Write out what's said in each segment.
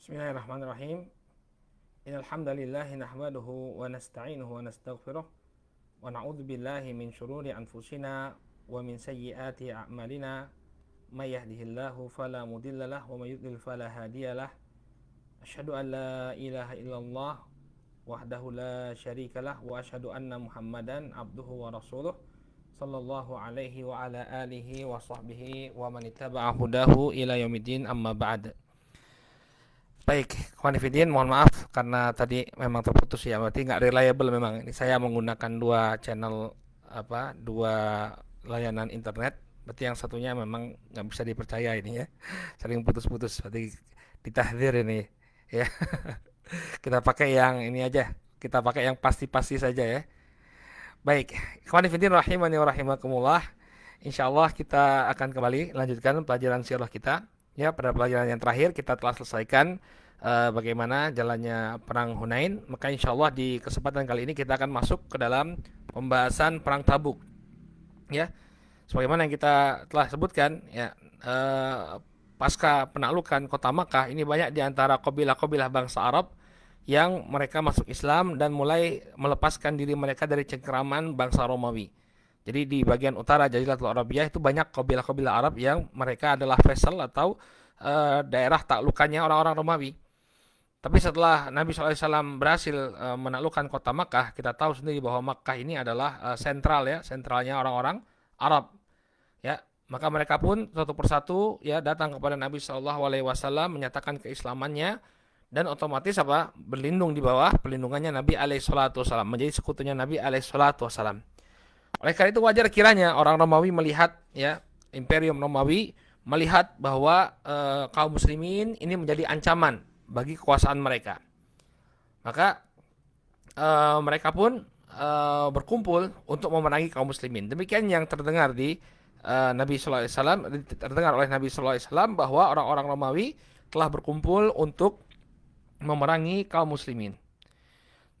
Bismillahirrahmanirrahim. Innal hamdalillah nahmaduhu wa nasta'inuhu wa nastaghfiruh wa na'udzu billahi min shururi anfusina wa min sayyiati a'malina. May yahdihillahu fala mudhillalah wa may yudlil fala hadiyalah. Asyhadu an la ilaha illallah wahdahu la syarikalah wa asyhadu anna Muhammadan abduhu wa rasuluh sallallahu alaihi wa ala alihi wa sahbihi wa man ittaba'a hudahu ila yaumiddin, amma ba'd. Baik, Khwanifidin, mohon maaf karena tadi memang terputus ya, berarti nggak reliable memang. Ini saya menggunakan dua channel, dua layanan internet. Berarti yang satunya memang nggak bisa dipercaya ini ya, sering putus-putus. Berarti ditahdir ini ya. Kita pakai yang ini aja, kita pakai yang pasti-pasti saja ya. Baik, Khwanifidin rahimani wa rahimakumullah. Insya Allah kita akan kembali lanjutkan pelajaran sirah kita. Ya, pada pelajaran yang terakhir kita telah selesaikan bagaimana jalannya perang Hunain. Maka insya Allah di kesempatan kali ini kita akan masuk ke dalam pembahasan perang Tabuk. Ya, sebagaimana yang kita telah sebutkan, ya, pasca penaklukan kota Makkah ini banyak di antara kabilah-kabilah bangsa Arab yang mereka masuk Islam dan mulai melepaskan diri mereka dari cengkeraman bangsa Romawi. Jadi di bagian utara Jaziratul Arabiyah itu banyak kabilah-kabilah Arab yang mereka adalah vassal atau daerah taklukannya orang-orang Romawi. Tapi setelah Nabi SAW berhasil menaklukkan kota Makkah, kita tahu sendiri bahwa Makkah ini adalah sentral ya, sentralnya orang-orang Arab. Ya, maka mereka pun satu persatu ya datang kepada Nabi SAW menyatakan keislamannya dan otomatis berlindung di bawah perlindungannya Nabi SAW, menjadi sekutunya Nabi SAW. Oleh karena itu wajar kiranya orang Romawi melihat ya, Imperium Romawi melihat bahwa kaum muslimin ini menjadi ancaman bagi kekuasaan mereka. Maka mereka pun berkumpul untuk memerangi kaum muslimin. Demikian yang terdengar di Nabi sallallahu alaihi wasallam, terdengar oleh Nabi sallallahu alaihi wasallam bahwa orang-orang Romawi telah berkumpul untuk memerangi kaum muslimin.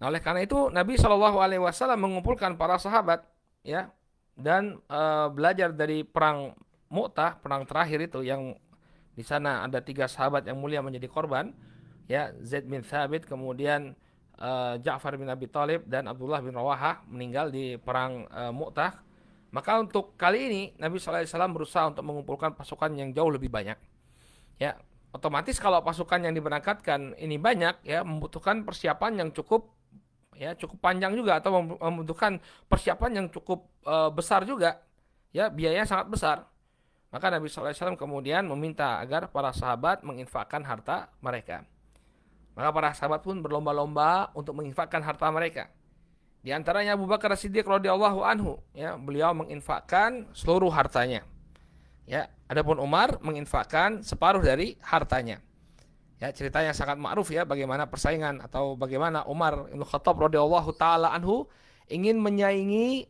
Nah, oleh karena itu Nabi sallallahu alaihi wasallam mengumpulkan para sahabat ya, dan belajar dari perang Mu'tah, perang terakhir itu yang di sana ada 3 sahabat yang mulia menjadi korban ya, Zaid bin Thabit, kemudian Ja'far bin Abi Thalib dan Abdullah bin Rawahah meninggal di perang Mu'tah. Maka untuk kali ini Nabi sallallahu alaihi wasallam berusaha untuk mengumpulkan pasukan yang jauh lebih banyak ya. Otomatis kalau pasukan yang diberangkatkan ini banyak ya, membutuhkan persiapan yang cukup ya, cukup panjang juga, atau membutuhkan persiapan yang cukup besar juga ya, biayanya sangat besar. Maka Nabi sallallahu alaihi wasallam kemudian meminta agar para sahabat menginfakkan harta mereka. Maka para sahabat pun berlomba-lomba untuk menginfakkan harta mereka. Di antaranya Abu Bakar As-Siddiq radhiyallahu anhu ya, beliau menginfakkan seluruh hartanya. Ya, adapun Umar menginfakkan separuh dari hartanya. Ya, ceritanya sangat ma'ruf ya, bagaimana persaingan atau bagaimana Umar bin Khattab radhiyallahu taala anhu ingin menyaingi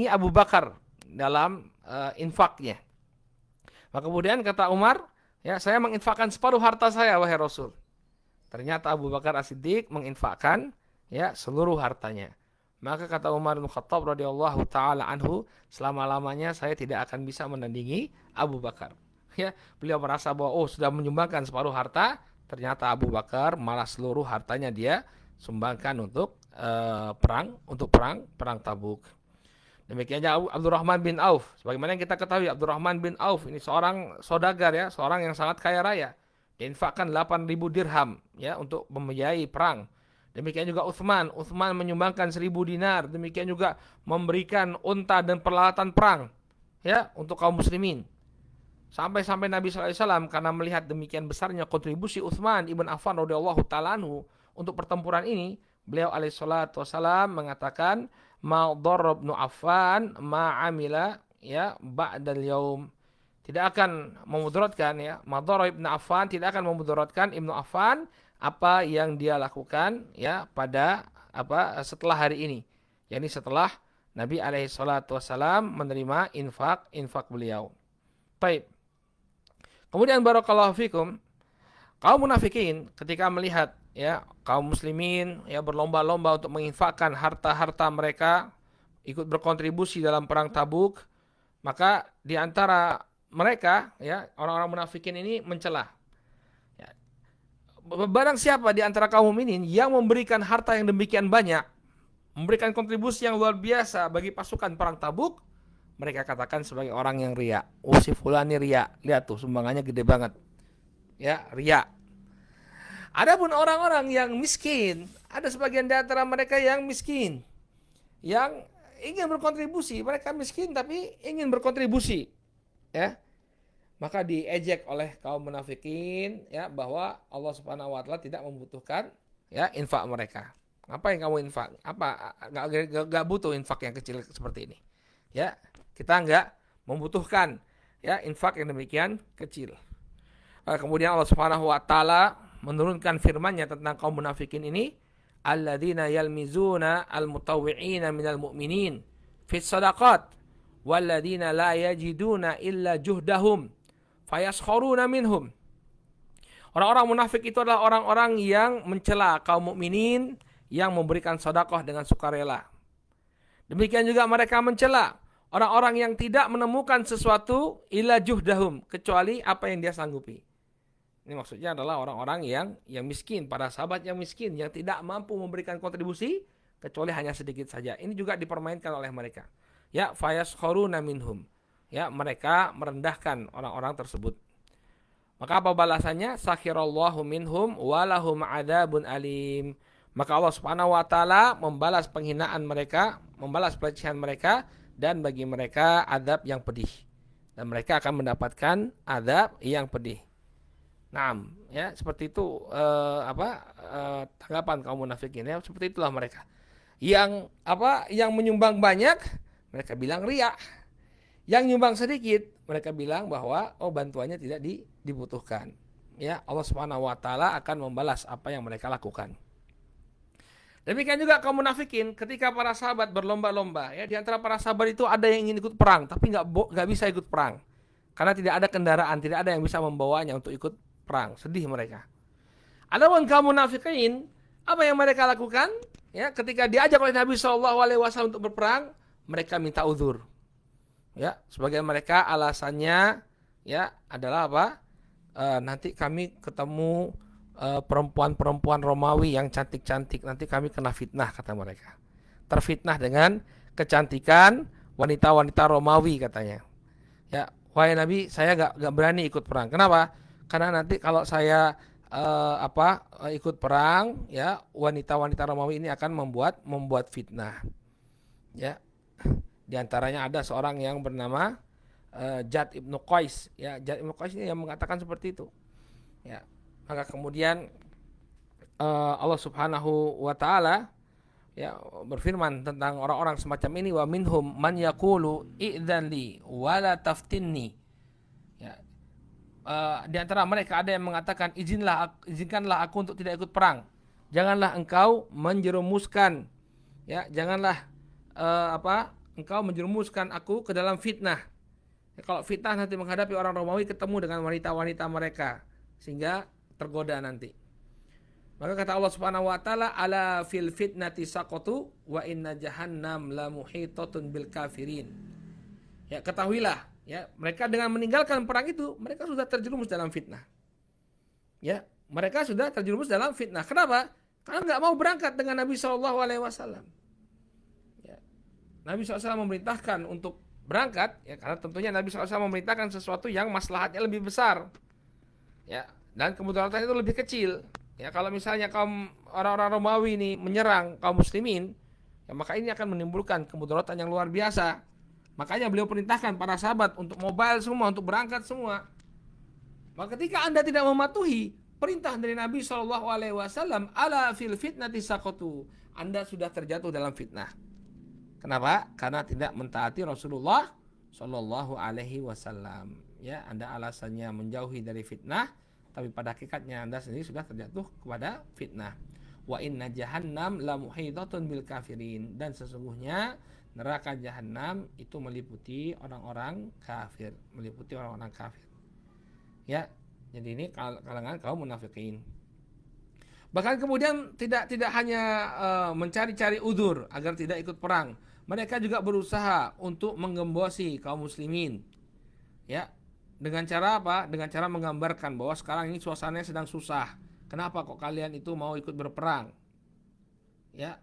Abu Bakar dalam infaknya. Maka kemudian kata Umar, ya, saya menginfakkan separuh harta saya wahai Rasul. Ternyata Abu Bakar As-Siddiq menginfakkan ya seluruh hartanya. Maka kata Umar bin Khattab radhiyallahu taala anhu, selama-lamanya saya tidak akan bisa menandingi Abu Bakar. Ya, beliau merasa bahwa sudah menyumbangkan separuh harta, ternyata Abu Bakar malah seluruh hartanya dia sumbangkan untuk perang Tabuk. Demikiannya Abdurrahman bin Auf. Sebagaimana yang kita ketahui, Abdurrahman bin Auf ini seorang saudagar ya, seorang yang sangat kaya raya. Dia infakkan 8.000 dirham ya untuk membiayai perang. Demikian juga Utsman menyumbangkan 1.000 dinar. Demikian juga memberikan unta dan peralatan perang ya untuk kaum muslimin. Sampai-sampai Nabi sallallahu alaihi wasallam karena melihat demikian besarnya kontribusi Utsman ibn Affan radhiyallahu taala anhu untuk pertempuran ini, beliau alaihi salatu wasallam mengatakan, "Ma dharra ibnu Affan ma amila ya ba'dal yaum." Tidak akan memudaratkan ya, ma dharra ibnu Affan, tidak akan memudaratkan Ibnu Affan apa yang dia lakukan ya pada setelah hari ini, yakni setelah Nabi alaihi salatu wasallam menerima infak beliau. Baik. Kemudian barakallahu fikum, kaum munafikin ketika melihat ya kaum muslimin ya berlomba-lomba untuk menginfakkan harta-harta mereka, ikut berkontribusi dalam perang Tabuk, maka di antara mereka ya orang-orang munafikin ini mencela. barang siapa di antara kaum mukminin yang memberikan harta yang demikian banyak, memberikan kontribusi yang luar biasa bagi pasukan perang Tabuk, mereka katakan sebagai orang yang riya. Oh, si fulan ini riya. Lihat tuh sumbangannya gede banget. Ya, riya. Adapun orang-orang yang miskin, ada sebagian di antara mereka yang miskin, yang ingin berkontribusi, mereka miskin tapi ingin berkontribusi, ya. Maka diejek oleh kaum munafikin, ya, bahwa Allah Subhanahu wa taala tidak membutuhkan, ya, infak mereka. Apa yang kamu infak? Apa enggak butuh infak yang kecil seperti ini. Ya, kita enggak membutuhkan, ya, infak yang demikian kecil. Kemudian Allah Subhanahu wa taala menurunkan firman-Nya tentang kaum munafikin ini, alladzina yalmizuna almutawwi'ina minal mu'minin fis shadaqat walladzina la yajiduna illa juhdahum fayaskharuna minhum. Orang-orang munafik itu adalah orang-orang yang mencela kaum mukminin yang memberikan sedekah dengan sukarela. Demikian juga mereka mencela orang-orang yang tidak menemukan sesuatu illa juhdahum, kecuali apa yang dia sanggupi. Ini maksudnya adalah orang-orang yang miskin, para sahabat yang miskin, yang tidak mampu memberikan kontribusi kecuali hanya sedikit saja. Ini juga dipermainkan oleh mereka. Ya, fayaskharuna minhum. Ya, mereka merendahkan orang-orang tersebut. Maka apa balasannya? Sakhirallahu minhum walahum adzabun alim. Maka Allah Subhanahu wa taala membalas penghinaan mereka, membalas pelecehan mereka, dan bagi mereka azab yang pedih. Dan mereka akan mendapatkan azab yang pedih. Naam, ya, seperti itu tanggapan kaum munafikin, ya, seperti itulah mereka. Yang menyumbang banyak, mereka bilang riya. Yang nyumbang sedikit, mereka bilang bahwa bantuannya tidak dibutuhkan. Ya, Allah Subhanahu wa taala akan membalas apa yang mereka lakukan. Demikian juga kaum munafikin ketika para sahabat berlomba-lomba, ya, di antara para sahabat itu ada yang ingin ikut perang tapi enggak bisa ikut perang. Karena tidak ada kendaraan, tidak ada yang bisa membawanya untuk ikut perang. Sedih mereka. Adapun kaum munafikin, apa yang mereka lakukan? Ya, ketika diajak oleh Nabi SAW untuk berperang, mereka minta uzur. Ya, sebagian mereka alasannya, ya, adalah apa? Nanti kami ketemu perempuan-perempuan Romawi yang cantik-cantik, nanti kami kena fitnah, kata mereka. Terfitnah dengan kecantikan wanita-wanita Romawi, katanya. Ya, wahai Nabi, saya gak berani ikut perang. Kenapa? Karena nanti kalau saya ikut perang, ya, wanita-wanita Romawi ini akan membuat fitnah. Ya. Di antaranya ada seorang yang bernama Jad ibnu Qais. Ya, Jad ibnu Qais ini yang mengatakan seperti itu. Ya, maka kemudian Allah Subhanahu wa taala, ya, berfirman tentang orang-orang semacam ini, wa minhum man yaqulu idzan li wala taftinni. Ya. Di antara mereka ada yang mengatakan, izinkanlah aku untuk tidak ikut perang. Janganlah engkau menjerumuskan, ya, janganlah engkau menjerumuskan aku ke dalam fitnah. Ya, kalau fitnah nanti menghadapi orang Romawi ketemu dengan wanita-wanita mereka sehingga tergoda nanti. Maka kata Allah Subhanahu wa taala, ala fil fitnati saqatu wa inna jahannam la muhitatun bil kafirin. Ya, ketahuilah, ya, mereka dengan meninggalkan perang itu, mereka sudah terjerumus dalam fitnah. Ya, mereka sudah terjerumus dalam fitnah. Kenapa? Karena enggak mau berangkat dengan Nabi SAW. Nabi SAW memerintahkan untuk berangkat, ya, karena tentunya Nabi SAW memerintahkan sesuatu yang maslahatnya lebih besar, ya, dan kemudaratan itu lebih kecil. Ya, kalau misalnya kaum orang-orang Romawi ini menyerang kaum muslimin, ya, maka ini akan menimbulkan kemudaratan yang luar biasa. Makanya beliau perintahkan para sahabat untuk mobile semua, untuk berangkat semua. Maka ketika Anda tidak mematuhi perintah dari Nabi SAW, ala fil fitnati saqatu, Anda sudah terjatuh dalam fitnah. Kenapa? Karena tidak mentaati Rasulullah Shallallahu Alaihi Wasallam. Ya, Anda alasannya menjauhi dari fitnah, tapi pada hakikatnya Anda sendiri sudah terjatuh kepada fitnah. Wa inna jahannam la muhitatun bil kafirin, dan sesungguhnya neraka jahanam itu meliputi orang-orang kafir, meliputi orang-orang kafir. Ya, jadi ini kalangan kaum munafikin. Bahkan kemudian tidak hanya mencari-cari udzur agar tidak ikut perang, mereka juga berusaha untuk menggembosi kaum muslimin. Ya, dengan cara apa? Dengan cara menggambarkan bahwa sekarang ini suasananya sedang susah. Kenapa kok kalian itu mau ikut berperang? Ya,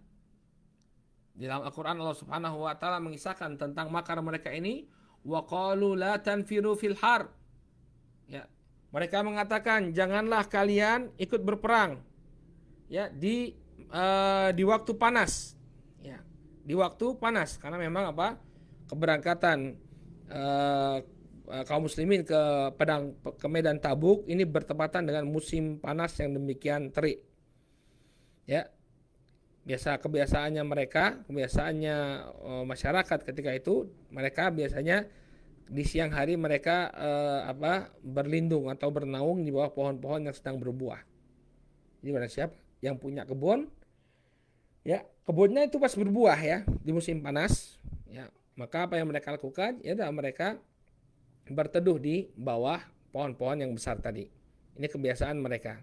di dalam Al-Qur'an Allah Subhanahu wa taala mengisahkan tentang makar mereka ini, wa qalu la tanfiru fil har. Ya, mereka mengatakan janganlah kalian ikut berperang ya di waktu panas. Ya, di waktu panas karena memang apa? Keberangkatan kaum muslimin ke medan Tabuk ini bertepatan dengan musim panas yang demikian terik. Ya, kebiasaannya masyarakat ketika itu mereka biasanya di siang hari mereka berlindung atau bernaung di bawah pohon-pohon yang sedang berbuah. Jadi barang siapa yang punya kebun, ya kebunnya itu pas berbuah ya di musim panas, ya maka apa yang mereka lakukan? Ya mereka berteduh di bawah pohon-pohon yang besar tadi. Ini kebiasaan mereka.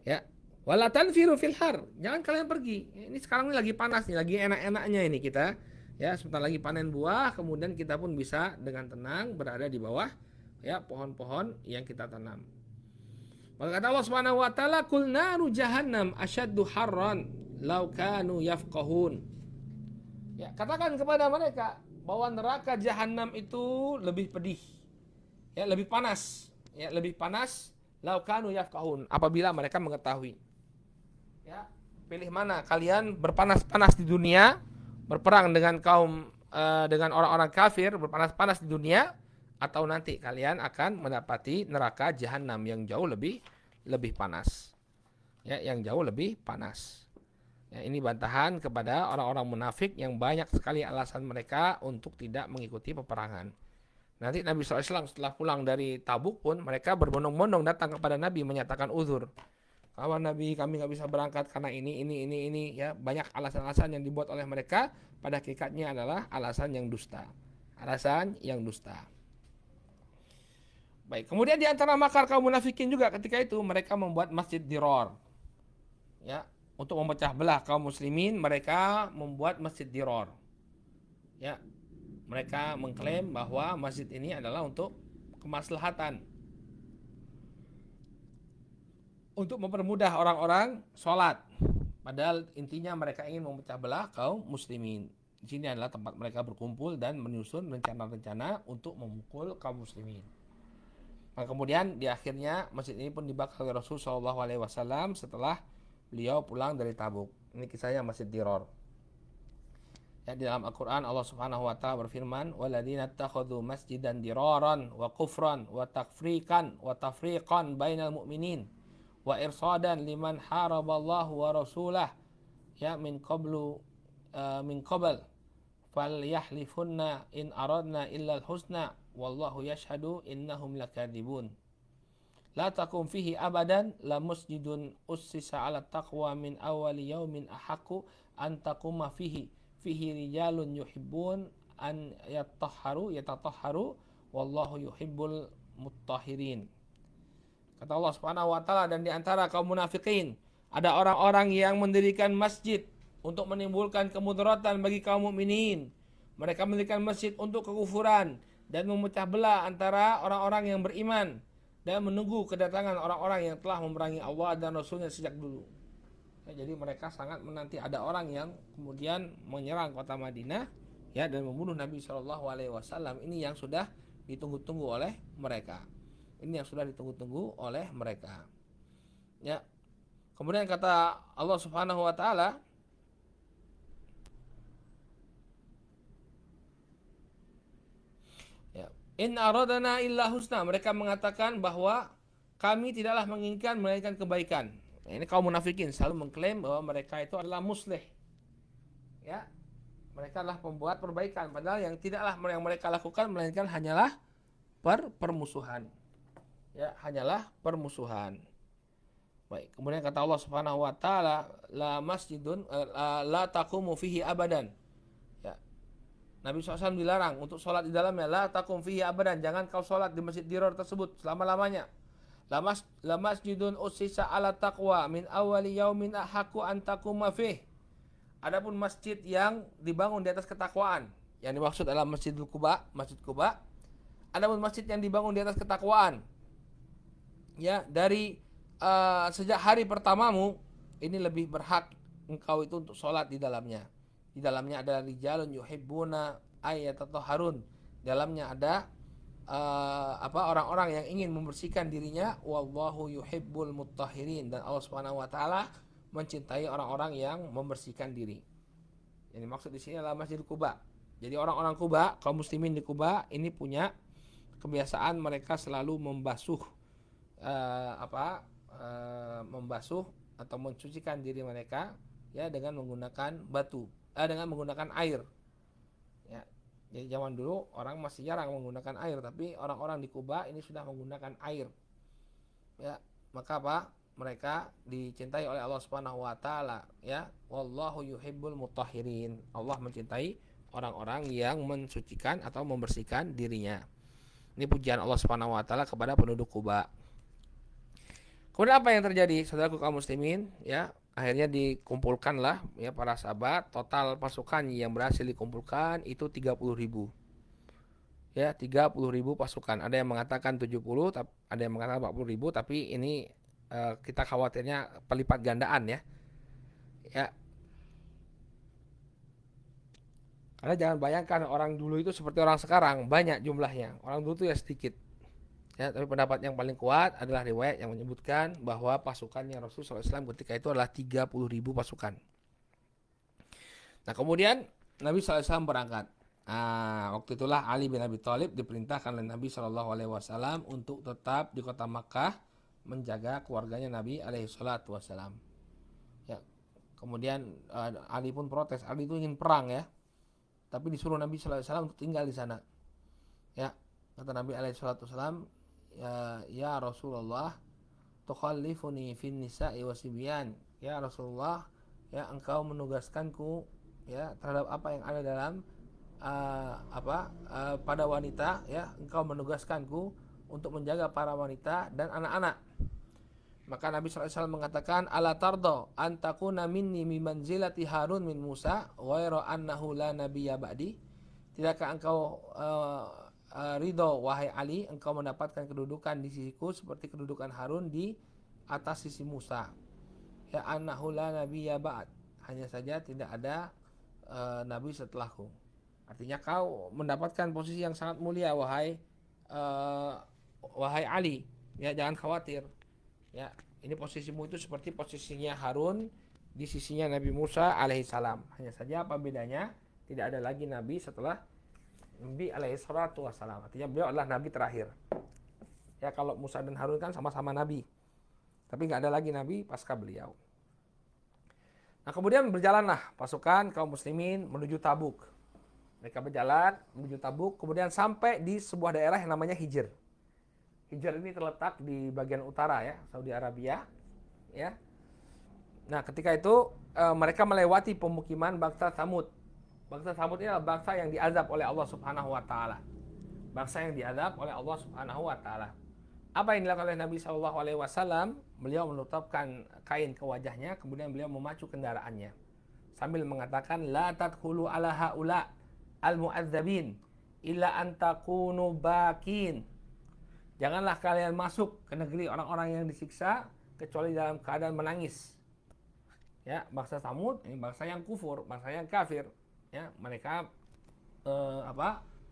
Ya, wala tanfiru fil har. Jangan kalian pergi. Ini sekarang ini lagi panas nih, lagi enak-enaknya ini kita. Ya, sebentar lagi panen buah, kemudian kita pun bisa dengan tenang berada di bawah ya pohon-pohon yang kita tanam. Maka kata Allah Subhanahu wa taala, "Qul naru jahannam asyaddu harran law kanu yafqahun." Ya, katakan kepada mereka bahwa neraka jahanam itu lebih pedih. Ya, lebih panas. Ya, lebih panas law kanu yafqahun apabila mereka mengetahui. Ya, pilih mana kalian berpanas-panas di dunia, berperang dengan dengan orang-orang kafir, berpanas-panas di dunia, atau nanti kalian akan mendapati neraka jahanam yang jauh lebih panas. Ya, yang jauh lebih panas. Ya, ini bantahan kepada orang-orang munafik yang banyak sekali alasan mereka untuk tidak mengikuti peperangan. Nanti Nabi SAW setelah pulang dari Tabuk pun mereka berbondong-bondong datang kepada Nabi menyatakan uzur. Kawan Nabi, kami nggak bisa berangkat karena ini ya, banyak alasan-alasan yang dibuat oleh mereka, pada hakikatnya adalah alasan yang dusta. Alasan yang dusta. Baik, kemudian di antara makar kaum munafikin juga ketika itu mereka membuat masjid Dirar. Ya, untuk memecah belah kaum muslimin, mereka membuat masjid Dirar. Ya, mereka mengklaim bahwa masjid ini adalah untuk kemaslahatan, untuk mempermudah orang-orang sholat. Padahal intinya mereka ingin memecah belah kaum muslimin. Di sini adalah tempat mereka berkumpul dan menyusun rencana-rencana untuk memukul kaum muslimin. Nah, kemudian di akhirnya masjid ini pun dibakar oleh Rasul SAW setelah beliau pulang dari Tabuk. Ini kisahnya Masjid Dirar. Ya, di dalam Al-Quran Allah Subhanahu Wa Taala berfirman, "Waladina takhudhu masjidan diraran wa kufran wa tafriqan bainal mu'minin wa irsadan liman haraballahu wa rasulah ya min qabl falyahlifunna in aradna illa al-husna wallahu yashhadu innahum lakadzibun. La takum fihi abadan la masjidun ussisa ala taqwa min awwali yaumin ahaqqu an taquma fihi rijalun yuhibbun an yatatahharu wallahu yuhibbul muttahirin." Kata Allah Subhanahu wa taala, dan di antara kaum munafikin ada orang-orang yang mendirikan masjid untuk menimbulkan kemudaratan bagi kaum mukminin. Mereka mendirikan masjid untuk kekufuran dan memecah belah antara orang-orang yang beriman dan menunggu kedatangan orang-orang yang telah memerangi Allah dan Rasulnya sejak dulu. Ya, jadi mereka sangat menanti ada orang yang kemudian menyerang kota Madinah ya dan membunuh Nabi SAW. Ini yang sudah ditunggu-tunggu oleh mereka. Ini yang sudah ditunggu-tunggu oleh mereka. Ya. Kemudian kata Allah Subhanahu wa taala, ya, in aradana illa husna. Mereka mengatakan bahwa kami tidaklah menginginkan melainkan kebaikan. Nah, ini kaum munafikin selalu mengklaim bahwa mereka itu adalah muslih. Ya. Mereka adalah pembuat perbaikan, padahal yang tidaklah yang mereka lakukan melainkan hanyalah permusuhan. Ya, hanyalah permusuhan. Baik, kemudian kata Allah Subhanahu wa taala, la masjidun la taqumu fihi abadan. Ya. Nabi SAW dilarang untuk sholat di dalamnya, la taqum fihi abadan, jangan kau sholat di Masjid Dirar tersebut selama-lamanya. La masjidun ussisa ala taqwa min awwali yaumin ahaqqu an taquma fihi. Adapun masjid yang dibangun di atas ketakwaan, yang dimaksud adalah Masjid Quba. Adapun masjid yang dibangun di atas ketakwaan, ya dari sejak hari pertamamu ini lebih berhak engkau itu untuk sholat di dalamnya. Di dalamnya ada rijalun yuhibbuna ayyatatahharun. Di dalamnya ada orang-orang yang ingin membersihkan dirinya, wallahu yuhibbul mutahhirin, dan Allah Subhanahu wa taala mencintai orang-orang yang membersihkan diri. Yang dimaksud di sini adalah Masjid Quba. Jadi orang-orang Quba, kaum muslimin di Quba ini punya kebiasaan mereka selalu membasuh membasuh atau mencucikan diri mereka ya dengan menggunakan batu, dengan menggunakan air. Ya. Jadi zaman dulu orang masih jarang menggunakan air, tapi orang-orang di Kuba ini sudah menggunakan air. Ya, maka apa? Mereka dicintai oleh Allah Subhanahu wa taala, ya. Wallahu yuhibbul mutahhirin. Allah mencintai orang-orang yang mensucikan atau membersihkan dirinya. Ini pujian Allah Subhanahu wa taala kepada penduduk Kuba. Kemudian apa yang terjadi? Saudaraku kaum muslimin, ya, akhirnya dikumpulkanlah ya para sahabat. Total pasukan yang berhasil dikumpulkan itu 30.000. Ya, 30.000 pasukan. Ada yang mengatakan 70, ada yang mengatakan 40.000, tapi ini kita khawatirnya pelipat gandaan ya. Ya. Karena jangan bayangkan orang dulu itu seperti orang sekarang, banyak jumlahnya. Orang dulu itu ya sedikit. Ya, tapi pendapat yang paling kuat adalah riwayat yang menyebutkan bahwa pasukannya Rasulullah SAW ketika itu adalah 30.000 pasukan. Nah, kemudian Nabi SAW berangkat. Waktu itulah Ali bin Abi Thalib diperintahkan oleh Nabi SAW untuk tetap di kota Makkah menjaga keluarganya Nabi SAW. Ya, kemudian Ali pun protes. Ali itu ingin perang ya, tapi disuruh Nabi SAW untuk tinggal di sana. Ya, kata Nabi SAW, ya Rasulullah, tukhallifuni fin nisa'i wasibyan. Ya Rasulullah, ya engkau menugaskanku ya terhadap apa yang ada dalam pada wanita, ya engkau menugaskanku untuk menjaga para wanita dan anak-anak. Maka Nabi SAW mengatakan, ala tardo antakuna minni mimanzilati Harun min Musa ghairu annahu la nabiyya ba'di. Tidakkah engkau ridho wahai Ali, engkau mendapatkan kedudukan di sisiku seperti kedudukan Harun di atas sisi Musa. Ya, annahu la nabiyya ba'd, hanya saja tidak ada nabi setelahku. Artinya kau mendapatkan posisi yang sangat mulia wahai Ali. Ya, jangan khawatir. Ya, ini posisimu itu seperti posisinya Harun di sisinya Nabi Musa alaihissalam. Hanya saja apa bedanya? Tidak ada lagi nabi setelah Nabi alaihissalatu wassalam. Artinya beliau adalah nabi terakhir. Ya, kalau Musa dan Harun kan sama-sama nabi, tapi nggak ada lagi nabi pasca beliau. Nah, kemudian berjalanlah pasukan kaum muslimin menuju Tabuk. Mereka berjalan menuju Tabuk, kemudian sampai di sebuah daerah yang namanya Hijr. Hijr ini terletak di bagian utara ya, Saudi Arabia. Ya. Nah, ketika itu mereka melewati pemukiman bangsa Tsamud. Bangsa Tsamud ini adalah bangsa yang diazab oleh Allah Subhanahu wa taala. Bangsa yang diazab oleh Allah Subhanahu wa taala. Apa yang dilakukan oleh Nabi sallallahu alaihi wasallam? Beliau menutupkan kain ke wajahnya, kemudian beliau memacu kendaraannya sambil mengatakan, la tadkhulu ala haula al-mu'adzabin illa an takunu bakin. Janganlah kalian masuk ke negeri orang-orang yang disiksa kecuali dalam keadaan menangis. Ya, bangsa Tsamud ini bangsa yang kufur, bangsa yang kafir. Ya, mereka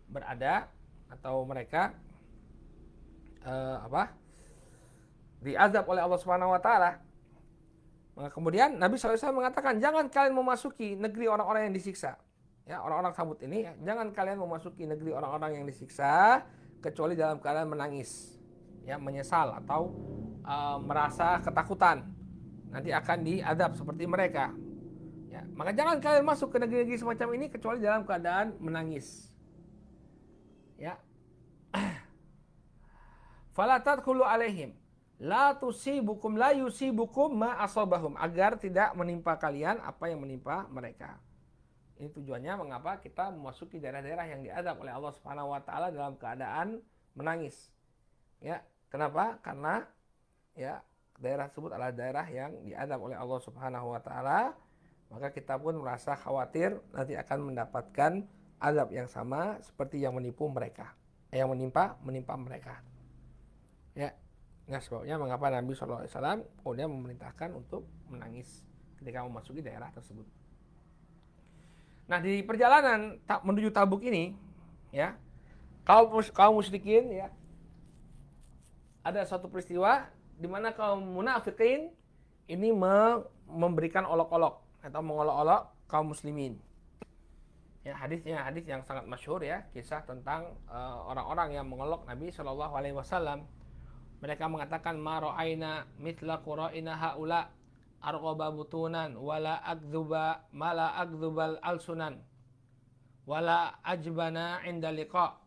berada atau mereka diazab oleh Allah Subhanahu wa taala. Maka kemudian Nabi SAW mengatakan, jangan kalian memasuki negeri orang-orang yang disiksa. Ya, orang-orang Tsamud ini, jangan kalian memasuki negeri orang-orang yang disiksa kecuali dalam keadaan menangis, ya, menyesal atau merasa ketakutan nanti akan diazab seperti mereka. Ya, maka jangan kalian masuk ke negeri-negeri semacam ini kecuali dalam keadaan menangis. Ya. Fala tadkhulu alaihim la yusibukum ma asabahum, agar tidak menimpa kalian apa yang menimpa mereka. Ini tujuannya mengapa kita memasuki daerah-daerah yang diazab oleh Allah Subhanahu wa taala dalam keadaan menangis. Ya, kenapa? Karena ya daerah tersebut adalah daerah yang diazab oleh Allah Subhanahu wa taala, maka kita pun merasa khawatir nanti akan mendapatkan azab yang sama seperti yang menimpa mereka. Ya. Nah, sebabnya mengapa Nabi SAW kemudian memerintahkan untuk menangis ketika memasuki daerah tersebut. Nah, di perjalanan menuju Tabuk ini, ya, kaum musyrikin, ya, ada suatu peristiwa di mana kaum munafikin ini memberikan olok-olok atau mengolok-olok kaum muslimin. Ya, hadisnya hadis yang sangat masyhur, ya, kisah tentang orang-orang yang mengolok Nabi Shallallahu Alaihi Wasallam. Mereka mengatakan ma ra'aina mithla qura'ina haula arqaba butunan wala akdzuba mala akdzubal alsunan wala ajbana inda liqa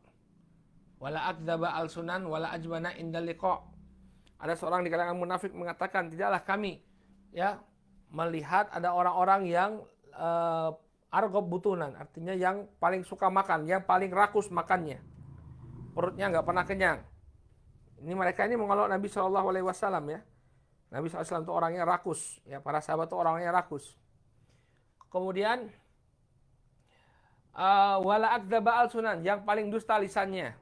wala akdzaba alsunan wala ajbana inda liqa. Ada seorang di kalangan munafik mengatakan, tidaklah kami, ya, melihat ada orang-orang yang argob butunan, artinya yang paling suka makan, yang paling rakus makannya, perutnya nggak pernah kenyang. Ini mereka ini mengolok Nabi Shallallahu Alaihi Wasallam, ya. Nabi SAW itu orangnya rakus, ya, para sahabat itu orangnya rakus. Kemudian wala akdzaba al-sunan, yang paling dusta lisannya.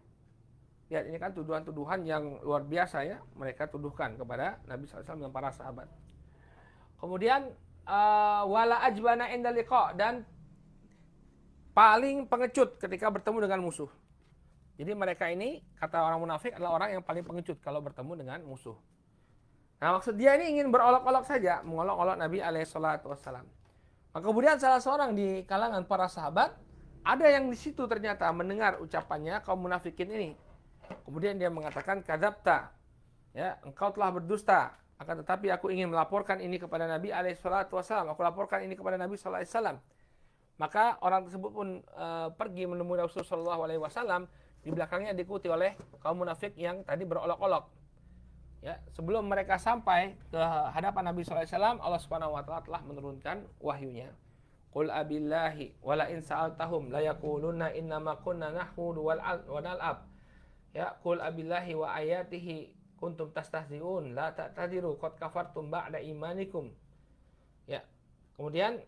Ya, ini kan tuduhan-tuduhan yang luar biasa, ya, mereka tuduhkan kepada Nabi SAW dan para sahabat. Kemudian wala ajbana inda liqa, dan paling pengecut ketika bertemu dengan musuh. Jadi mereka ini, kata orang munafik, adalah orang yang paling pengecut kalau bertemu dengan musuh. Nah, maksud dia ini ingin berolok-olok saja, mengolok-olok Nabi SAW. Maka kemudian salah seorang di kalangan para sahabat, ada yang di situ ternyata mendengar ucapannya kaum munafikin ini. Kemudian dia mengatakan, kadzabta, ya, engkau telah berdusta. Akan tetapi aku ingin melaporkan ini kepada Nabi SAW. Aku laporkan ini kepada Nabi SAW. Maka orang tersebut pun pergi menemui Rasulullah SAW. Di belakangnya diikuti oleh kaum munafik yang tadi berolok-olok. Ya, sebelum mereka sampai ke hadapan Nabi SAW, Allah Subhanahu Wa Taala telah menurunkan wahyunya. Qul abillahi wala in sa'altahum la yaquluna innama kunna nahmudu wal nal'ab. Ya, qul abillahi wa ayatihi kuntum tastahzi'un la ta'tadiru qad kafartum ba'da imanikum. Ya. Kemudian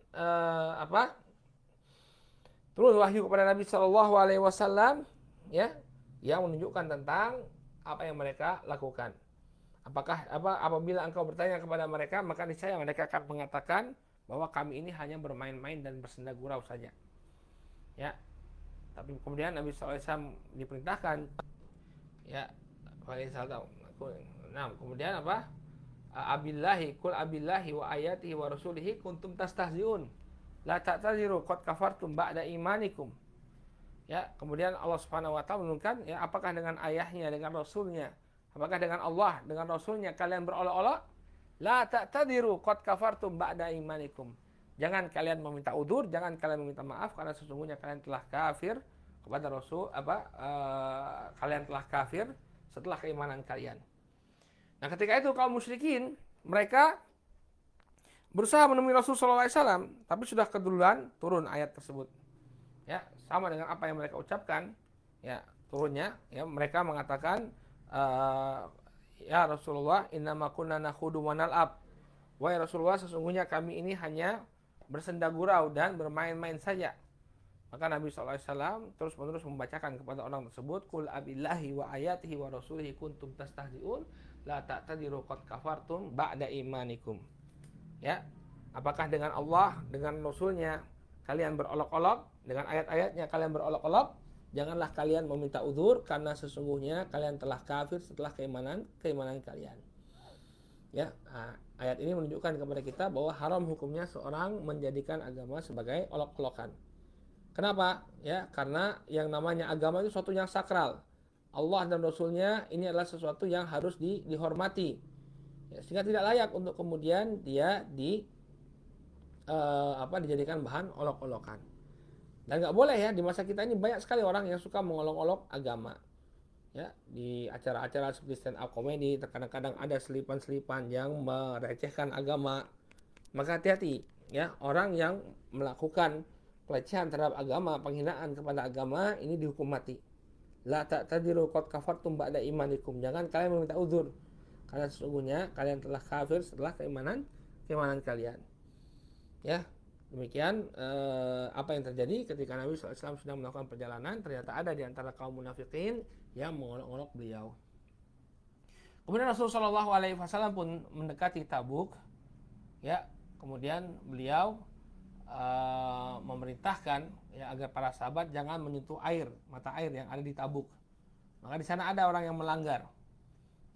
turun wahyu kepada Nabi Shallallahu Alaihi Wasallam, ya, yang menunjukkan tentang apa yang mereka lakukan. Apabila engkau bertanya kepada mereka, maka niscaya mereka akan mengatakan bahwa kami ini hanya bermain-main dan bersenda gurau saja. Ya. Tapi kemudian Nabi SAW diperintahkan, ya, nah, kemudian apa? Abillahi kul abillahi wa ayatihi wa rasulihi kuntum tastahzi'un la ta'taziru qad kafartum ba'da imanikum. Ya, kemudian Allah Subhanahu wa taala menurunkan, ya, apakah dengan ayahnya, dengan rasulnya, apakah dengan Allah, dengan rasulnya kalian berolok-olok? La ta'tadiru qad kafartum ba'da imanikum. Jangan kalian meminta udzur, jangan kalian meminta maaf, karena sesungguhnya kalian telah kafir kepada Rasul, kalian telah kafir setelah keimanan kalian. Nah, ketika itu kaum musyrikin mereka berusaha menemui Rasulullah SAW, tapi sudah keduluan turun ayat tersebut. Ya, sama dengan apa yang mereka ucapkan, ya, turunnya, ya, mereka mengatakan, ya Rasulullah, innama kunna nakhudu wa nal'ab. Wahai Rasulullah, sesungguhnya kami ini hanya bersenda gurau dan bermain-main saja. Maka Nabi SAW terus-menerus membacakan kepada orang tersebut, qul abillahi wa ayatihi wa rasulihi kuntum tastahzi'un la ta'tadiru qad kafartum ba'da imanikum. Ya, apakah dengan Allah, dengan Rasulnya kalian berolok-olok, dengan ayat-ayatnya kalian berolok-olok? Janganlah kalian meminta udzur, karena sesungguhnya kalian telah kafir setelah keimanan kalian. Ya, ayat ini menunjukkan kepada kita bahwa haram hukumnya seorang menjadikan agama sebagai olok-olokan. Kenapa? Ya, karena yang namanya agama itu sesuatu yang sakral. Allah dan Rasulnya ini adalah sesuatu yang harus dihormati. Ya, sehingga tidak layak untuk kemudian dia dijadikan bahan olok-olokan. Dan nggak boleh, ya, di masa kita ini banyak sekali orang yang suka mengolok-olok agama. Ya, di acara-acara seperti stand up comedy terkadang-kadang ada selipan-selipan yang merecehkan agama. Maka hati-hati, ya, orang yang melakukan pelecehan terhadap agama, penghinaan kepada agama, ini dihukum mati. La ta'tadiru qad kafartum ba'da imanikum. Jangan kalian meminta uzur, karena sesungguhnya kalian telah kafir setelah keimanan kalian. Ya, demikian apa yang terjadi ketika Nabi SAW sedang melakukan perjalanan. Ternyata ada di antara kaum munafikin yang mengolok-olok beliau. Kemudian Rasulullah SAW pun mendekati Tabuk, ya. Kemudian beliau memerintahkan ya agar para sahabat jangan menyentuh mata air yang ada di Tabuk. Maka di sana ada orang yang melanggar,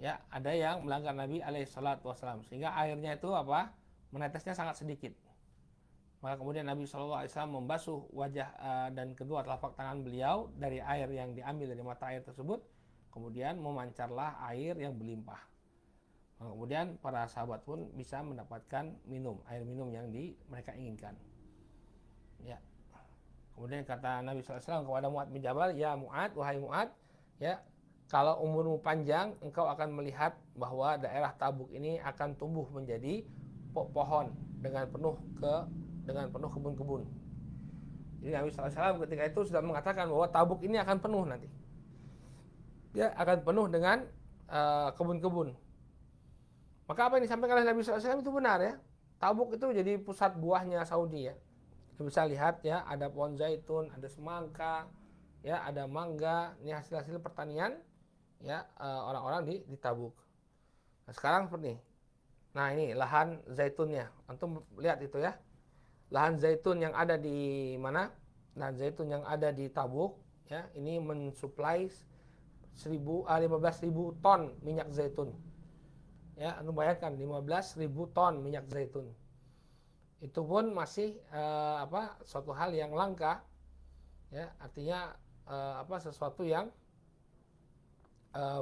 ya, ada yang melanggar Nabi Alaihissalam, sehingga airnya itu menetesnya sangat sedikit. Maka kemudian Nabi SAW membasuh wajah dan kedua telapak tangan beliau dari air yang diambil dari mata air tersebut. Kemudian memancarlah air yang berlimpah. Maka kemudian para sahabat pun bisa mendapatkan air minum yang mereka inginkan. Ya. Kemudian kata Nabi SAW kepada Mu'ad bin Jabal, ya Mu'ad, wahai Mu'ad, ya, kalau umurmu panjang, engkau akan melihat bahwa daerah Tabuk ini akan tumbuh menjadi pohon dengan penuh kebun-kebun. Jadi Nabi SAW ketika itu sudah mengatakan bahwa Tabuk ini akan penuh nanti. Dia akan penuh dengan kebun-kebun. Maka apa yang disampaikan oleh Nabi SAW itu benar ya. Tabuk itu jadi pusat buahnya Saudi ya. Kita bisa lihat ya, ada pohon zaitun, ada semangka, ya, ada mangga. Ini hasil-hasil pertanian ya orang-orang di Tabuk. Nah, sekarang seperti ini. Nah, ini lahan zaitunnya. Antum lihat itu ya. Lahan zaitun yang ada di mana? Lahan zaitun yang ada di Tabuk ya, ini mensuplai 15.000 ton minyak zaitun. Ya, Anda bayangkan 15.000 ton minyak zaitun. Itu pun masih suatu hal yang langka. Ya, artinya sesuatu yang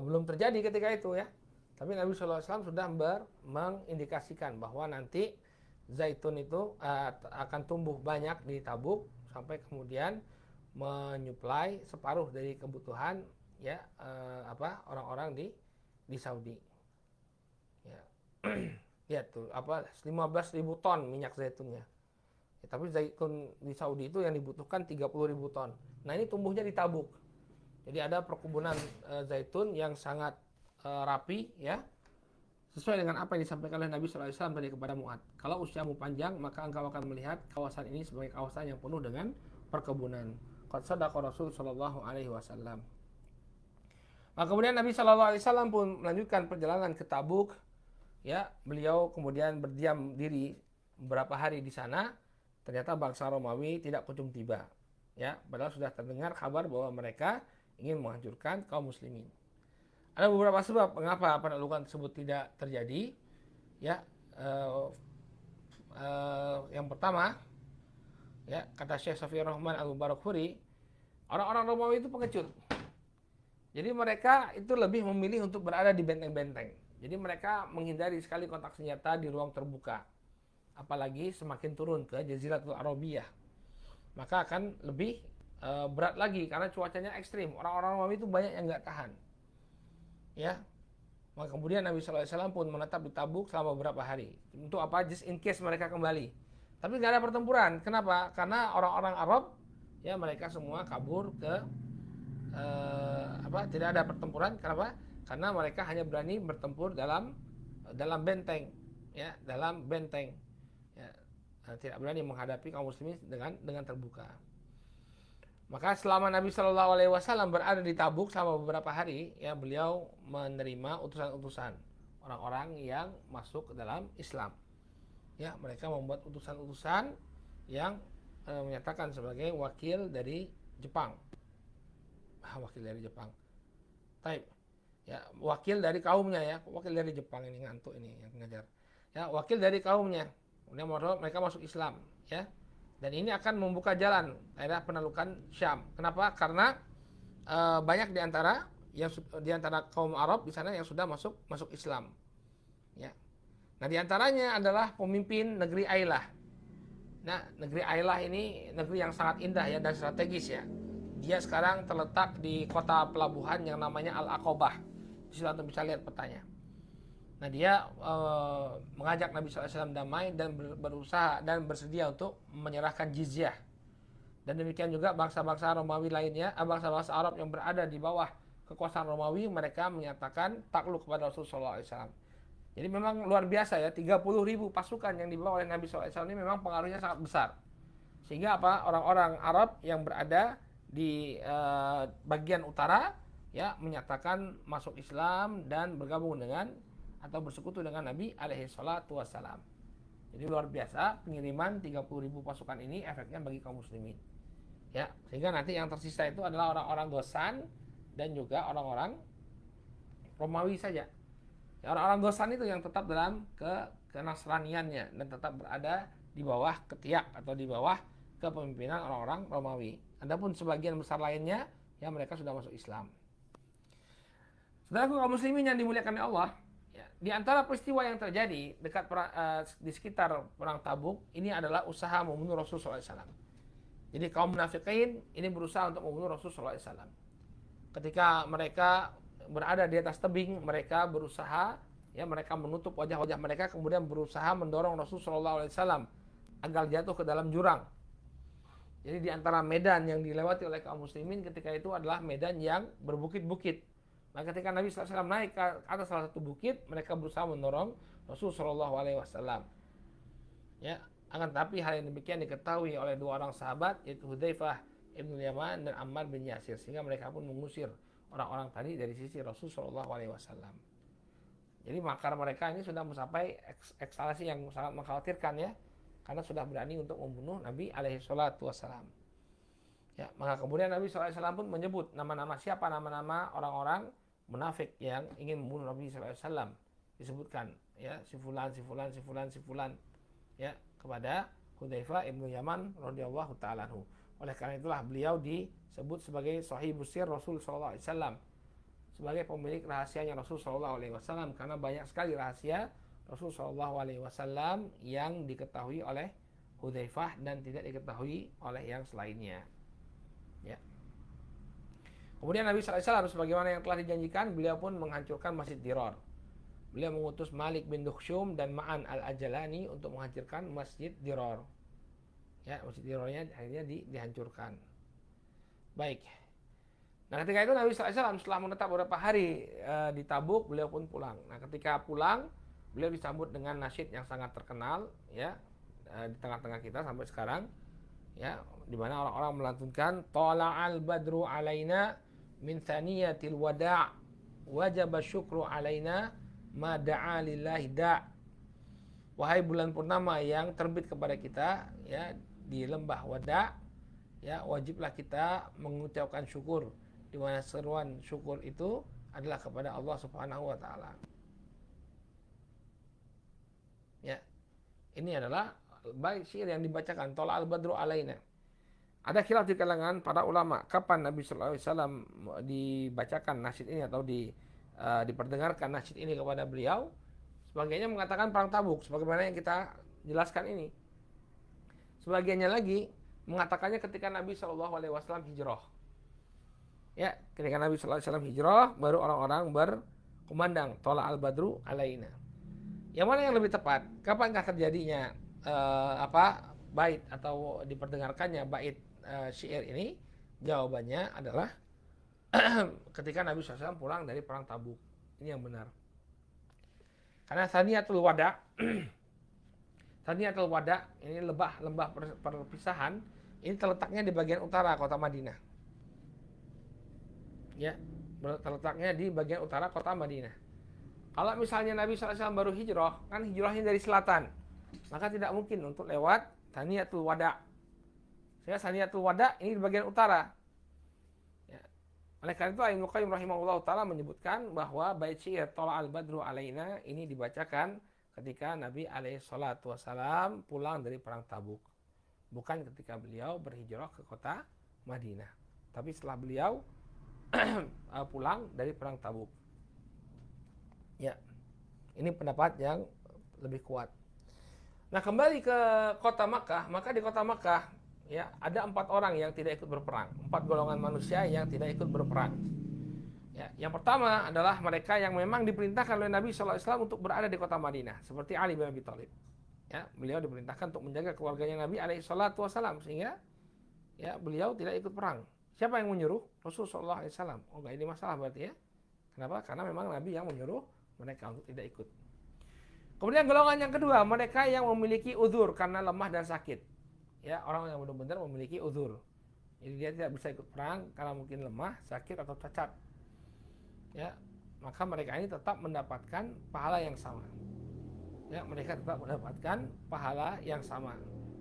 belum terjadi ketika itu ya. Tapi Nabi SAW sudah mengindikasikan bahwa nanti zaitun itu akan tumbuh banyak di Tabuk sampai kemudian menyuplai separuh dari kebutuhan ya orang-orang di Saudi. Ya. Ya tuh 15.000 ton minyak zaitunnya. Ya, tapi zaitun di Saudi itu yang dibutuhkan 30.000 ton. Nah, ini tumbuhnya di Tabuk. Jadi ada perkebunan zaitun yang sangat rapi ya, sesuai dengan apa yang disampaikan oleh Nabi SAW tadi kepada Mu'ad. Kalau usiamu panjang, maka engkau akan melihat kawasan ini sebagai kawasan yang penuh dengan perkebunan. Qad shadaqa Rasul sallallahu alaihi wasallam. Maka kemudian Nabi SAW pun melanjutkan perjalanan ke Tabuk. Ya, beliau kemudian berdiam diri beberapa hari di sana. Ternyata bangsa Romawi tidak kunjung tiba. Ya, padahal sudah terdengar kabar bahwa mereka ingin menghancurkan kaum muslimin. Ada beberapa sebab mengapa penaklukan tersebut tidak terjadi. Ya, yang pertama, ya, kata Syekh Safiyur Rahman Al-Barakhuri, orang-orang Romawi itu pengecut. Jadi mereka itu lebih memilih untuk berada di benteng-benteng. Jadi mereka menghindari sekali kontak senjata di ruang terbuka. Apalagi semakin turun ke Jaziratul Arabiyah, maka akan lebih berat lagi karena cuacanya ekstrim. Orang-orang Romawi itu banyak yang nggak tahan. Ya, maka kemudian Nabi SAW pun menetap di Tabuk selama beberapa hari. Untuk apa? Just in case mereka kembali. Tapi nggak ada pertempuran. Kenapa? Karena orang-orang Arab, ya, mereka semua kabur ke tidak ada pertempuran. Kenapa? Karena mereka hanya berani bertempur dalam benteng, ya, dalam benteng. Ya, tidak berani menghadapi kaum muslimin dengan terbuka. Maka selama Nabi Shallallahu Alaihi Wasallam berada di Tabuk selama beberapa hari, ya, beliau menerima utusan-utusan orang-orang yang masuk ke dalam Islam. Ya, mereka membuat utusan-utusan yang menyatakan sebagai wakil dari Jepang. Wakil dari Jepang. Taib. Ya, wakil dari kaumnya ya, wakil dari Jepang ini ngantuk ini yang ngajar. Ya, wakil dari kaumnya. Kemudian mereka masuk Islam, ya. Dan ini akan membuka jalan daerah penaklukan Syam. Kenapa? Karena banyak di antara kaum Arab di sana yang sudah masuk Islam. Ya. Nah, di antaranya adalah pemimpin negeri Ailah. Nah, negeri Ailah ini negeri yang sangat indah ya dan strategis ya. Dia sekarang terletak di kota pelabuhan yang namanya Al-Aqabah. Di situ Anda bisa lihat petanya. Nah, dia mengajak Nabi SAW damai dan berusaha dan bersedia untuk menyerahkan jizyah. Dan demikian juga bangsa-bangsa Romawi lainnya, bangsa-bangsa Arab yang berada di bawah kekuasaan Romawi, mereka menyatakan takluk kepada Rasulullah SAW. Jadi memang luar biasa ya, 30.000 pasukan yang dibawa oleh Nabi SAW ini memang pengaruhnya sangat besar. Sehingga orang-orang Arab yang berada di bagian utara, ya menyatakan masuk Islam dan bergabung dengan atau bersekutu dengan Nabi alaihi salatu wassalam. Jadi luar biasa pengiriman 30.000 pasukan ini efeknya bagi kaum muslimin. Ya, sehingga nanti yang tersisa itu adalah orang-orang Ghassan dan juga orang-orang Romawi saja. Ya, orang-orang Ghassan itu yang tetap dalam kenasraniannya dan tetap berada di bawah ketiak atau di bawah kepemimpinan orang-orang Romawi. Adapun sebagian besar lainnya, ya mereka sudah masuk Islam. Saudaraku kaum muslimin yang dimuliakan oleh Allah, ya, di antara peristiwa yang terjadi di sekitar perang Tabuk ini adalah usaha membunuh Rasulullah SAW. Jadi kaum munafikin ini berusaha untuk membunuh Rasulullah SAW. Ketika mereka berada di atas tebing, mereka berusaha, ya mereka menutup wajah-wajah mereka, kemudian berusaha mendorong Rasulullah SAW agar jatuh ke dalam jurang. Jadi di antara medan yang dilewati oleh kaum muslimin ketika itu adalah medan yang berbukit-bukit. Nah, ketika Nabi SAW naik ke atas salah satu bukit, mereka berusaha mendorong Rasulullah SAW. Ya, akan tapi hal yang demikian diketahui oleh dua orang sahabat, yaitu Hudzaifah ibn Yaman dan Ammar bin Yasir, sehingga mereka pun mengusir orang-orang tadi dari sisi Rasulullah SAW. Jadi makar mereka ini sudah mencapai ekskalasi yang sangat mengkhawatirkan, ya, karena sudah berani untuk membunuh Nabi alaihi salatu wassalam. Ya, maka kemudian Nabi SAW pun menyebut nama-nama siapa nama-nama orang-orang munafik yang ingin membunuh Nabi SAW. Disebutkan, ya, si fulan, si fulan, si fulan, si fulan, ya, kepada Hudzaifah ibnu Yaman radhiyallahu ta'ala anhu. Oleh karena itulah beliau disebut sebagai sahibus sir Rasul sallallahu alaihi wasallam, sebagai pemilik rahasianya Rasul sallallahu alaihi wasallam, karena banyak sekali rahasia Rasul sallallahu alaihi wasallam yang diketahui oleh Hudzaifah dan tidak diketahui oleh yang selainnya. Ya. Kemudian Nabi sallallahu alaihi wasallam sebagaimana yang telah dijanjikan, beliau pun menghancurkan Masjid Dirar. Beliau mengutus Malik bin Dukhshum dan Ma'an al-Ajalani untuk menghancurkan Masjid Dirar. Ya, Masjid Dirarnya akhirnya dihancurkan. Baik. Nah, ketika itu Nabi sallallahu alaihi wasallam setelah menetap beberapa hari di Tabuk, beliau pun pulang. Nah, ketika pulang, beliau disambut dengan nasyid yang sangat terkenal, ya, di tengah-tengah kita sampai sekarang, ya, di mana orang-orang melantunkan tala'al badru alaina min thaniyatil wada' wajaba syukru alaina ma da'a lillahi da'. Wahai bulan purnama yang terbit kepada kita, ya, di lembah Wada', ya, wajiblah kita mengucapkan syukur, di mana seruan syukur itu adalah kepada Allah Subhanahu wa taala. Ya. Ini adalah bait syair yang dibacakan tala'al badru alaina. Ada khilaf di kalangan para ulama kapan Nabi sallallahu alaihi wasallam dibacakan nasyid ini atau diperdengarkan nasyid ini kepada beliau. Sebagiannya mengatakan perang Tabuk sebagaimana yang kita jelaskan ini. Sebagiannya lagi mengatakannya ketika Nabi sallallahu alaihi wasallam hijrah. Ya, ketika Nabi sallallahu alaihi wasallam hijrah baru orang-orang berkumandang tala'al badru alaina. Yang mana yang lebih tepat? Kapankah terjadinya bait atau diperdengarkannya bait syair ini? Jawabannya adalah ketika Nabi SAW pulang dari perang Tabuk. Ini yang benar. Karena Thaniyatul Wada' Thaniyatul Wada' ini lembah perpisahan, ini terletaknya di bagian utara kota Madinah. Ya, terletaknya di bagian utara kota Madinah. Kalau misalnya Nabi SAW baru hijrah, kan hijrahnya dari selatan, maka tidak mungkin untuk lewat Thaniyatul Wada'. Sehingga Thaniyatul Wada' ini di bagian utara. Ya. Oleh karena itu Ibnu Qayyim rahimahullah ta'ala menyebutkan bahwa bait syair tala'al badru alaina ini dibacakan ketika Nabi alaihi salatu wassalam pulang dari perang Tabuk. Bukan ketika beliau berhijrah ke kota Madinah, tapi setelah beliau pulang dari perang Tabuk. Ya, ini pendapat yang lebih kuat. Nah, kembali ke kota Makkah, maka di kota Makkah, ya, ada 4 orang yang tidak ikut berperang, 4 golongan manusia yang tidak ikut berperang. Ya, yang pertama adalah mereka yang memang diperintahkan oleh Nabi SAW untuk berada di kota Madinah, seperti Ali bin Abi Thalib. Ya, beliau diperintahkan untuk menjaga keluarganya Nabi SAW, sehingga, ya, beliau tidak ikut perang. Siapa yang menyuruh? Rasulullah SAW. Oh, enggak, ini masalah berarti, ya. Kenapa? Karena memang Nabi yang menyuruh mereka untuk tidak ikut. Kemudian golongan yang kedua, mereka yang memiliki uzur karena lemah dan sakit. Ya, orang yang benar-benar memiliki uzur. Jadi dia tidak bisa ikut perang karena mungkin lemah, sakit atau cacat. ya, maka mereka ini tetap mendapatkan pahala yang sama. Ya, mereka tetap mendapatkan pahala yang sama.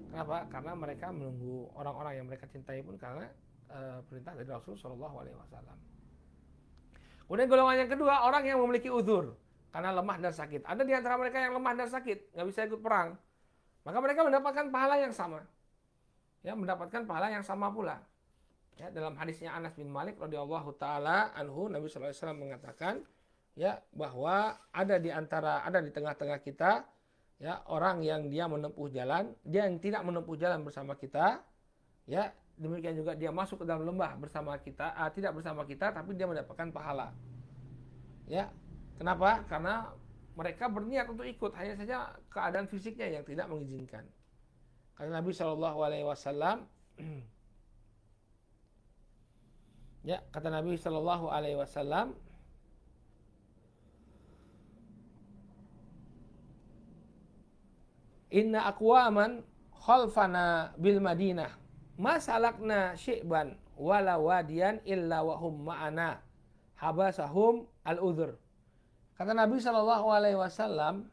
Kenapa? Karena mereka menunggu orang-orang yang mereka cintai pun karena perintah dari Rasul Shallallahu Alaihi Wasallam. Kemudian golongan yang kedua, orang yang memiliki uzur karena lemah dan sakit. Ada di antara mereka yang lemah dan sakit, nggak bisa ikut perang. Maka mereka mendapatkan pahala yang sama. Ya, mendapatkan pahala yang sama pula. Ya, dalam hadisnya Anas bin Malik radhiyallahu taala anhu, Nabi sallallahu alaihi wasallam mengatakan, ya, bahwa ada di tengah-tengah kita, ya, orang yang dia menempuh jalan, dia yang tidak menempuh jalan bersama kita, ya, demikian juga dia masuk ke dalam lembah bersama kita, tidak bersama kita, tapi dia mendapatkan pahala. Ya, kenapa? Karena mereka berniat untuk ikut, hanya saja keadaan fisiknya yang tidak mengizinkan. Karena Nabi Shallallahu Alaihi Wasallam, ya, kata Nabi Shallallahu Alaihi Wasallam, Inna aqwaman khalfana bil Madinah masalakna syi'ban wala wadiyan illa wahum ma'ana habasahum al-udhur. Kata Nabi Shallallahu Alaihi Wasallam,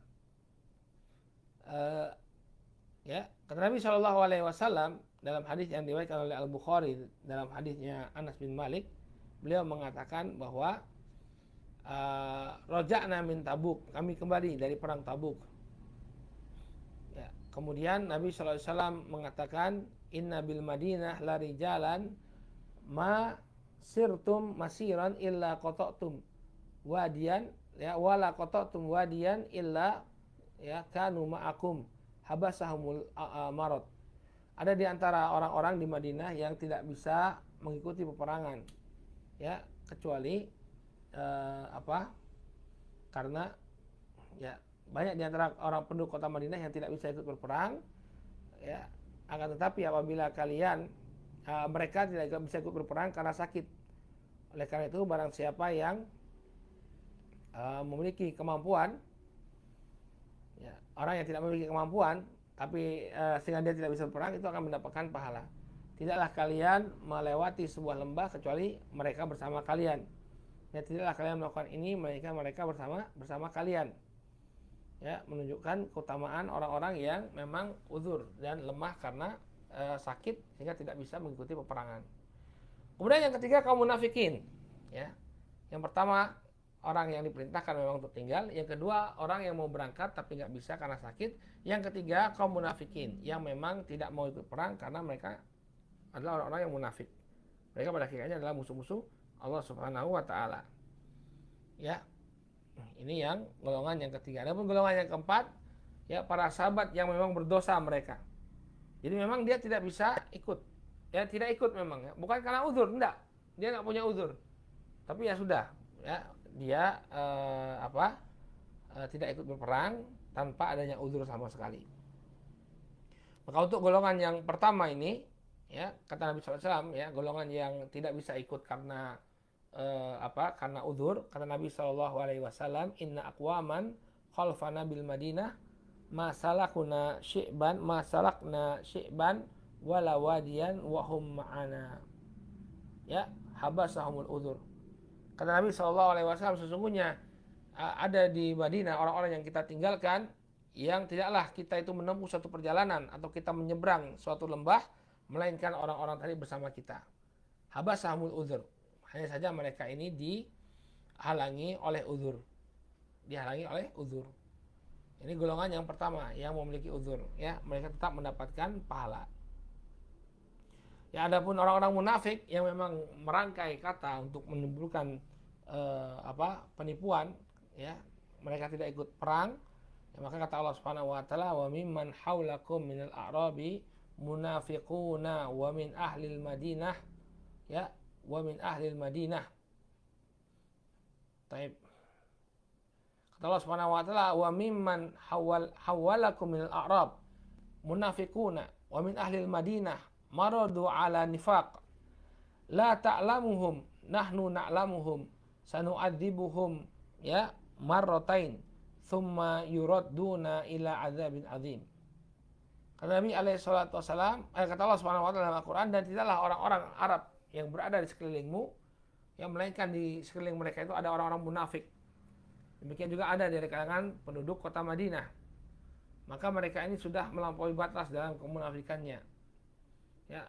ya, kata Nabi Shallallahu Alaihi Wasallam dalam hadis yang diriwayatkan oleh Al Bukhari dalam hadisnya Anas bin Malik, beliau mengatakan bahwa roja'na min Tabuk, kami kembali dari perang Tabuk. Ya, kemudian Nabi Shallallahu Alaihi Wasallam mengatakan, Inna bil Madinah la rijalan ma sirtum masiran illa qata'tum wadiyan, ya, wala qata'tum wadiyan illa, ya, kanu ma'akum habasahumul marad. Ada di antara orang-orang di Madinah yang tidak bisa mengikuti peperangan, ya, kecuali karena, ya, banyak di antara orang penduduk kota Madinah yang tidak bisa ikut berperang, ya, akan tetapi apabila kalian mereka tidak bisa ikut berperang karena sakit. Oleh karena itu barang siapa yang memiliki kemampuan, ya, orang yang tidak memiliki kemampuan tapi sehingga dia tidak bisa berperang, itu akan mendapatkan pahala. Tidaklah kalian melewati sebuah lembah kecuali mereka bersama kalian. Ya, tidaklah kalian melakukan ini mereka bersama kalian. Ya, menunjukkan keutamaan orang-orang yang memang uzur dan lemah karena sakit sehingga tidak bisa mengikuti peperangan. Kemudian yang ketiga, kaum munafikin. Ya, yang pertama, orang yang diperintahkan memang untuk tinggal. Yang kedua, orang yang mau berangkat tapi nggak bisa karena sakit. Yang ketiga, kaum munafikin yang memang tidak mau ikut perang karena mereka adalah orang-orang yang munafik. Mereka pada akhirnya adalah musuh-musuh Allah Subhanahu wa taala. Ya. Ini yang golongan yang ketiga. Adapun golongan yang keempat, ya, para sahabat yang memang berdosa mereka. Jadi memang dia tidak bisa ikut. Ya, tidak ikut memang, ya. Bukan karena uzur, enggak. Dia nggak punya uzur. Tapi ya sudah, ya, dia tidak ikut berperang tanpa adanya uzur sama sekali. Maka untuk golongan yang pertama ini, ya, kata Nabi SAW, ya, golongan yang tidak bisa ikut karena karena uzur, kata Nabi SAW, Inna aqwaman khalfana bil Madinah masalakna syi'ban wala wadiyan wahum ma'ana, ya, habasahumul uzur. Kata Nabi SAW, sesungguhnya ada di Madinah orang-orang yang kita tinggalkan, yang tidaklah kita itu menempuh suatu perjalanan atau kita menyeberang suatu lembah, melainkan orang-orang tadi bersama kita. Habasahumul uzur. Hanya saja mereka ini dihalangi oleh uzur. Ini golongan yang pertama yang memiliki uzur, ya, mereka tetap mendapatkan pahala. Ya, adapun orang-orang munafik yang memang merangkai kata untuk menimbulkan penipuan, ya, mereka tidak ikut perang, ya, maka kata Allah Subhanahu wa taala, wa mimman haulakum minal a'rabi munafiquna wa min ahlil Madinah, ya, wa min ahlil Madinah. Taib. Kata Allah Subhanahu wa taala, wa mimman hawalakum minal a'rab munafiquna wa min ahlil Madinah maradu ala nifaq la ta'lamuhum nahnu na'lamuhum sanu'adzibuhum, ya, marratain thumma yuradduna ila adzabin azim. Kata Nabi alaihi salatu wasalam, kata Allah Subhanahu wa taala dalam Al-Qur'an, dan tidaklah orang-orang Arab yang berada di sekelilingmu Ya, melainkan di sekeliling mereka itu ada orang-orang munafik. Demikian juga ada dari kalangan penduduk kota Madinah. Maka mereka ini sudah melampaui batas dalam kemunafikannya. Ya,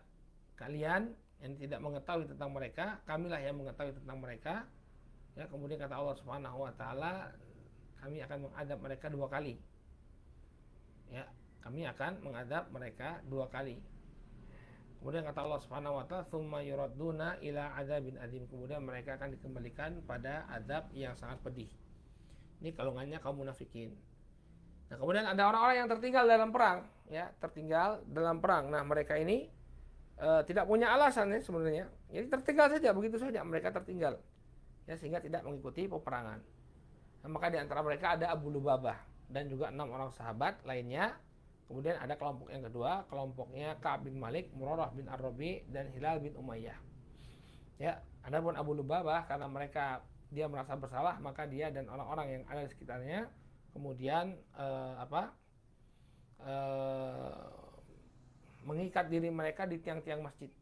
kalian yang tidak mengetahui tentang mereka, kamilah yang mengetahui tentang mereka. Ya, kemudian kata Allah Subhanahu wa taala, kami akan mengadab mereka 2 kali. Ya, kami akan mengadab mereka 2 kali. Kemudian kata Allah Subhanahu wa taala, "Tsumma yuradduna ila adzabin adzim." Kemudian mereka akan dikembalikan pada azab yang sangat pedih. Ini kalungannya kaum munafikin. Nah, kemudian ada orang-orang yang tertinggal dalam perang, ya, tertinggal dalam perang. Nah, mereka ini tidak punya alasan ya sebenarnya. Jadi tertinggal saja, begitu saja mereka tertinggal. Ya, sehingga tidak mengikuti peperangan. Nah, maka di antara mereka ada Abu Lubabah dan juga 6 orang sahabat lainnya. Kemudian ada kelompok yang kedua, kelompoknya Ka'ab bin Malik, Murarah bin Ar-Rabi, dan Hilal bin Umayyah. Ya, adapun Abu Lubabah karena dia merasa bersalah, maka dia dan orang-orang yang ada di sekitarnya kemudian mengikat diri mereka di tiang-tiang masjid.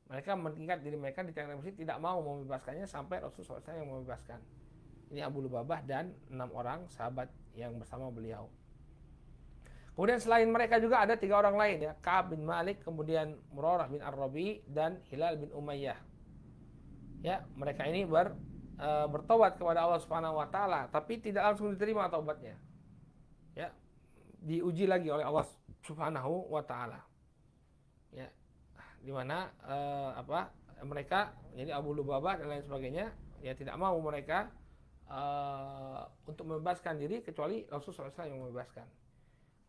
Mereka mengikat diri mereka di tiang-tiang masjid, tidak mau membebaskannya sampai Rasulullah SAW yang membebaskan. Ini Abu Lubabah dan 6 orang sahabat yang bersama beliau. Kemudian selain mereka juga ada 3 orang lain, ya, Ka'ab bin Malik, kemudian Murarah bin Ar-Rabi, dan Hilal bin Umayyah. Ya, mereka ini bertobat kepada Allah Subhanahu wa taala, tapi tidak langsung diterima taubatnya. Ya, diuji lagi oleh Allah Subhanahu wa taala. Ya, di mana mereka, jadi Abu Lubabah dan lain sebagainya, ya tidak mau mereka untuk membebaskan diri kecuali Rasulullah SAW yang membebaskan.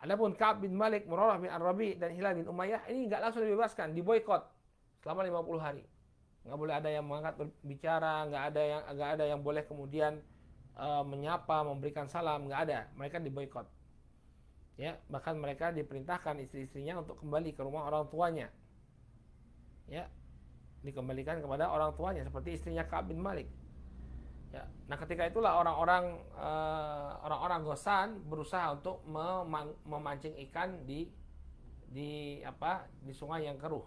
Adapun Ka'ab bin Malik, Murarah bin Ar-Rabi, dan Hilal bin Umayyah ini nggak langsung dibebaskan, diboikot selama 50 hari. Nggak boleh ada yang mengangkat berbicara, nggak ada yang boleh kemudian menyapa, memberikan salam, nggak ada. Mereka diboikot. Ya, bahkan mereka diperintahkan istri-istrinya untuk kembali ke rumah orang tuanya. Ya, dikembalikan kepada orang tuanya seperti istrinya Ka'ab bin Malik. Ya, nah ketika itulah orang-orang Ghassan berusaha untuk memancing ikan di sungai yang keruh.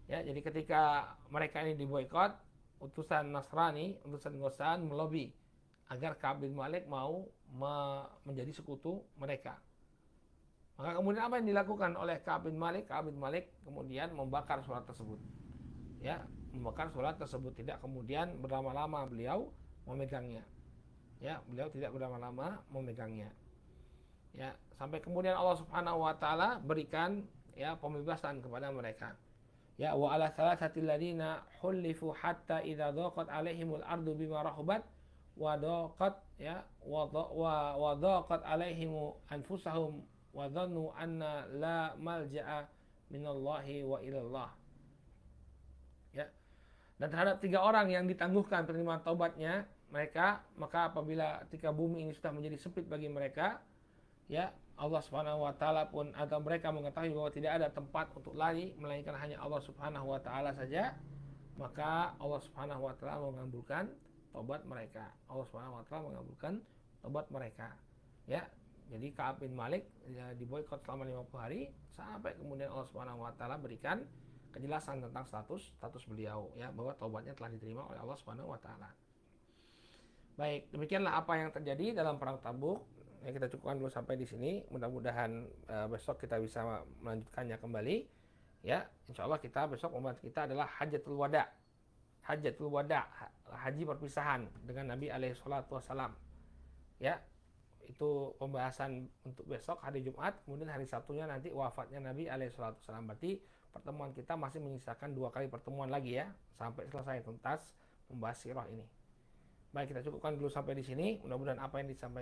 Ya, jadi ketika mereka ini diboikot, utusan Ghassan melobi agar Ka'ab bin Malik mau menjadi sekutu mereka. Maka kemudian apa yang dilakukan oleh Ka'ab bin Malik? Ka'ab bin Malik kemudian membakar surat tersebut. Ya, membakar surat tersebut, tidak kemudian berlama-lama beliau memegangnya. Ya, beliau tidak berlama-lama memegangnya. Ya, sampai kemudian Allah Subhanahu wa taala berikan ya pembebasan kepada mereka. Ya, wa ala thalathatil ladina hulifu hatta idza dhaqat alaihimul ardu bima rahabat wa dhaqat wa dhaqat alaihim anfusahum wa dhannu anna la malja'a minallahi wa ilallah. Ya. Dan terhadap 3 orang yang ditangguhkan penerimaan taubatnya mereka, maka apabila ketika bumi ini sudah menjadi sempit bagi mereka, ya, Allah Subhanahu wa taala pun atau mereka mengetahui bahwa tidak ada tempat untuk lari melainkan hanya Allah Subhanahu wa taala saja, maka Allah Subhanahu wa taala mengabulkan taubat mereka. Allah Subhanahu wa taala mengabulkan taubat mereka. Ya. Jadi Ka'ab bin Malik ya, diboikot selama 50 hari sampai kemudian Allah Subhanahu wa taala berikan kejelasan tentang status beliau, ya, bahwa taubatnya telah diterima oleh Allah Subhanahu wa taala. Baik, demikianlah apa yang terjadi dalam perang Tabuk. Ya, kita cukupkan dulu sampai di sini. Mudah-mudahan besok kita bisa melanjutkannya kembali. Ya, insyaallah kita besok pembahasan kita adalah Hajjatul Wada. Hajjatul Wada, haji perpisahan dengan Nabi alaihi salatu wasalam. Ya, itu pembahasan untuk besok hari Jumat. Kemudian hari Sabtunya nanti wafatnya Nabi alaihi salatu wasalam. Berarti pertemuan kita masih menyisakan 2 kali pertemuan lagi, ya, sampai selesai tuntas membahas sirah ini. Baik, kita cukupkan dulu sampai di sini. Mudah-mudahan apa yang disampaikan